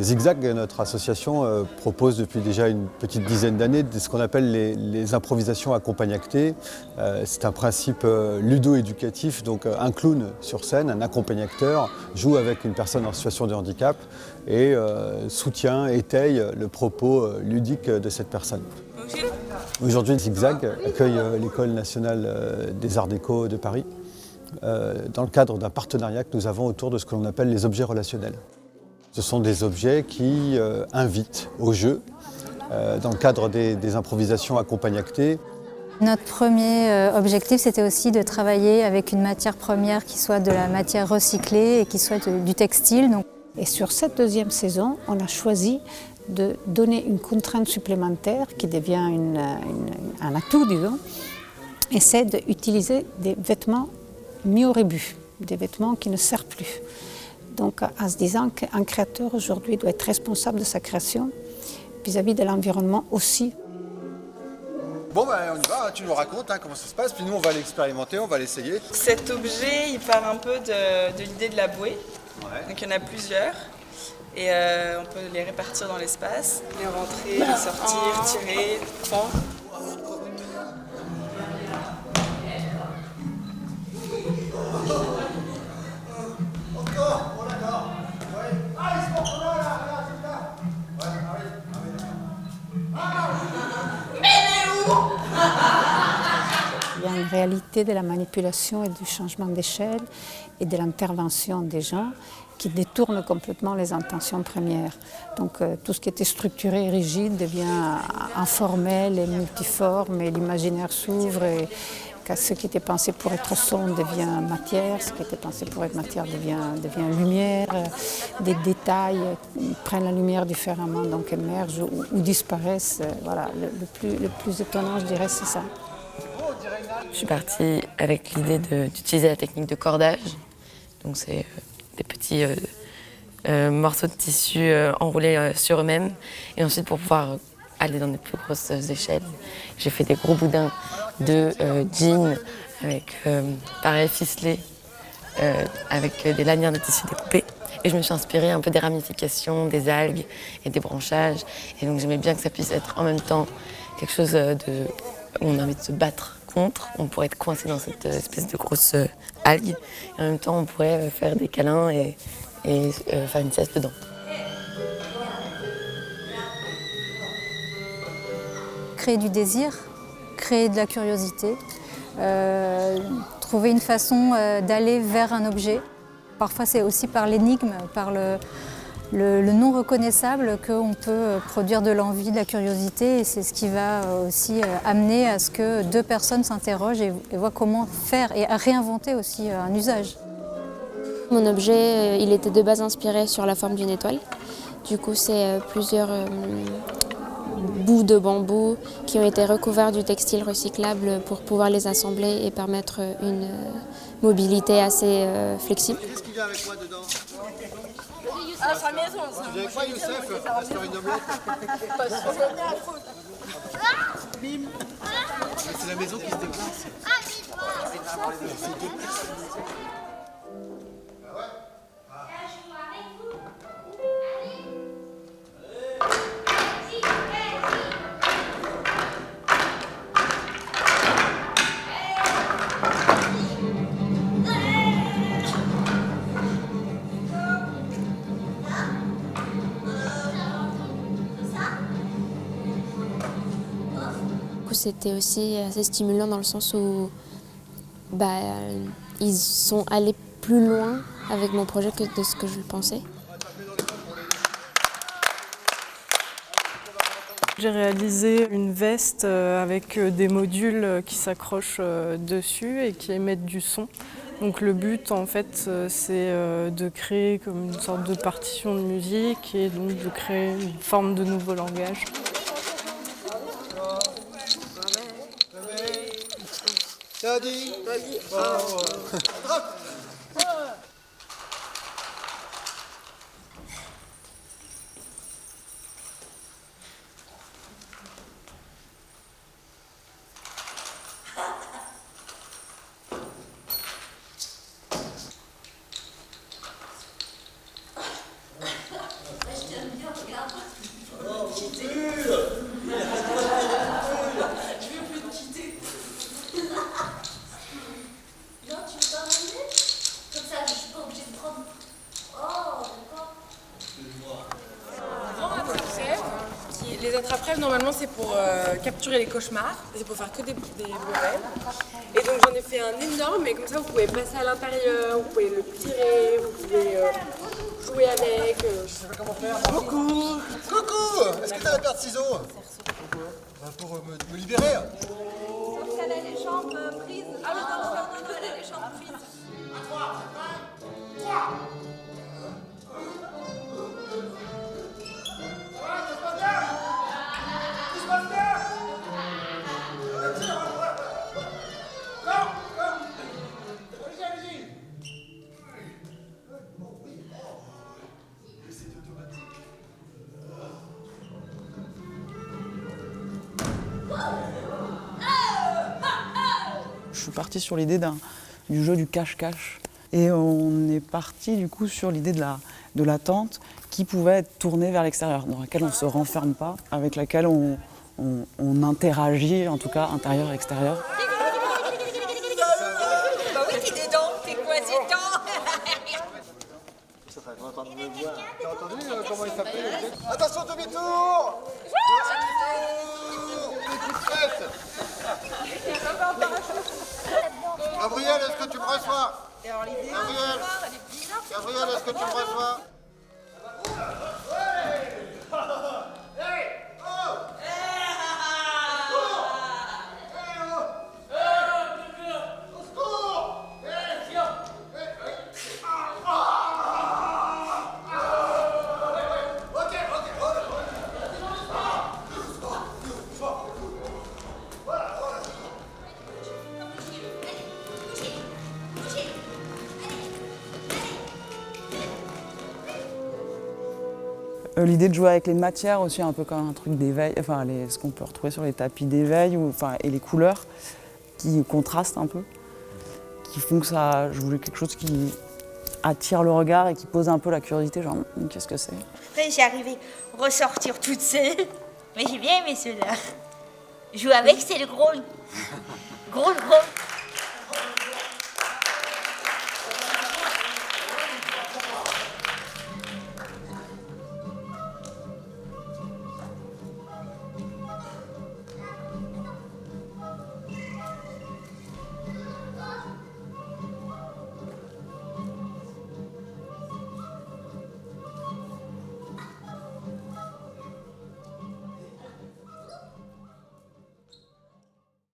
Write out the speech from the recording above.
Zigzag, notre association, propose depuis déjà une petite dizaine d'années ce qu'on appelle les improvisations accompagnactées. C'est un principe ludo-éducatif, donc un clown sur scène, un accompagnateur, joue avec une personne en situation de handicap et soutient, étaye le propos ludique de cette personne. Aujourd'hui, Zigzag accueille l'École nationale des arts déco de Paris dans le cadre d'un partenariat que nous avons autour de ce que l'on appelle les objets relationnels. Ce sont des objets qui invitent au jeu dans le cadre des improvisations accompagnactées. Notre premier objectif, c'était aussi de travailler avec une matière première qui soit de la matière recyclée et qui soit du textile. Et sur cette deuxième saison, on a choisi de donner une contrainte supplémentaire qui devient un atout, disons, et c'est d'utiliser des vêtements mis au rebut, des vêtements qui ne servent plus. Donc en se disant qu'un créateur aujourd'hui doit être responsable de sa création vis-à-vis de l'environnement aussi. Bon ben on y va, tu nous racontes comment ça se passe, puis nous on va l'expérimenter, on va l'essayer. Cet objet il part un peu de l'idée de la bouée, donc il y en a plusieurs et on peut les répartir dans l'espace, les rentrer, les sortir, tirer, prendre. Il y a une réalité de la manipulation et du changement d'échelle et de l'intervention des gens qui détournent complètement les intentions premières. Donc tout ce qui était structuré et rigide devient informel et multiforme et l'imaginaire s'ouvre et ce qui était pensé pour être son devient matière, ce qui était pensé pour être matière devient lumière. Des détails prennent la lumière différemment, donc émergent ou disparaissent. Voilà, le plus étonnant, je dirais, c'est ça. Je suis partie avec l'idée d'utiliser la technique de cordage. Donc c'est des petits morceaux de tissu enroulés sur eux-mêmes. Et ensuite, pour pouvoir aller dans des plus grosses échelles, j'ai fait des gros boudins de jeans avec pareil ficelés, avec des lanières de tissu découpées. Et je me suis inspirée un peu des ramifications, des algues et des branchages. Et donc j'aimais bien que ça puisse être en même temps quelque chose où on a envie de se battre contre. On pourrait être coincé dans cette espèce de grosse algue. Et en même temps, on pourrait faire des câlins et faire une sieste dedans. Créer du désir, créer de la curiosité, trouver une façon d'aller vers un objet. Parfois, c'est aussi par l'énigme, par le non reconnaissable qu'on peut produire de l'envie, de la curiosité, et c'est ce qui va aussi amener à ce que deux personnes s'interrogent et voient comment faire et à réinventer aussi un usage. Mon objet, il était de base inspiré sur la forme d'une étoile. Du coup, c'est plusieurs bouts de bambou qui ont été recouverts du textile recyclable pour pouvoir les assembler et permettre une mobilité assez flexible. Qu'est-ce qui vient avec moi dedans? Ah, sa maison, ça. Tu viens avec moi, Youssef? On va se faire une omelette. Bim. C'est la maison qui se déplace. C'était aussi assez stimulant dans le sens où ils sont allés plus loin avec mon projet que de ce que je pensais. J'ai réalisé une veste avec des modules qui s'accrochent dessus et qui émettent du son. Donc le but en fait c'est de créer comme une sorte de partition de musique et donc de créer une forme de nouveau langage. Je t'aime bien. normalement, c'est pour capturer les cauchemars. C'est pour faire que des beaux rêves. Et donc, j'en ai fait un énorme. Et comme ça, vous pouvez passer à l'intérieur, vous pouvez le tirer, vous pouvez jouer avec. Je sais pas comment faire. Coucou. Coucou. Est-ce que t'as la paire de ciseaux? Pour me libérer. Sauf qu'elle a les jambes prises. Ah non, elle a les jambes prises. À 3, 3. Je suis partie sur l'idée du jeu du cache-cache. Et on est parti du coup sur l'idée de la tente qui pouvait être tournée vers l'extérieur, dans laquelle on ne se renferme pas, avec laquelle on interagit, en tout cas intérieur-extérieur. Bah oui, t'es dedans, t'es quasi-dedans. T'as entendu comment il s'appelle? Attention, demi-tour. Gabriel, est-ce que tu me reçois? Gabriel, est-ce que tu me reçois? L'idée de jouer avec les matières aussi, un peu comme un truc d'éveil, enfin ce qu'on peut retrouver sur les tapis d'éveil, et les couleurs qui contrastent un peu, qui font que je voulais quelque chose qui attire le regard et qui pose un peu la curiosité, genre qu'est-ce que c'est? Après, j'ai arrivé à ressortir toute seule, mais j'ai bien aimé ceux-là. Jouer avec, c'est le gros. Gros.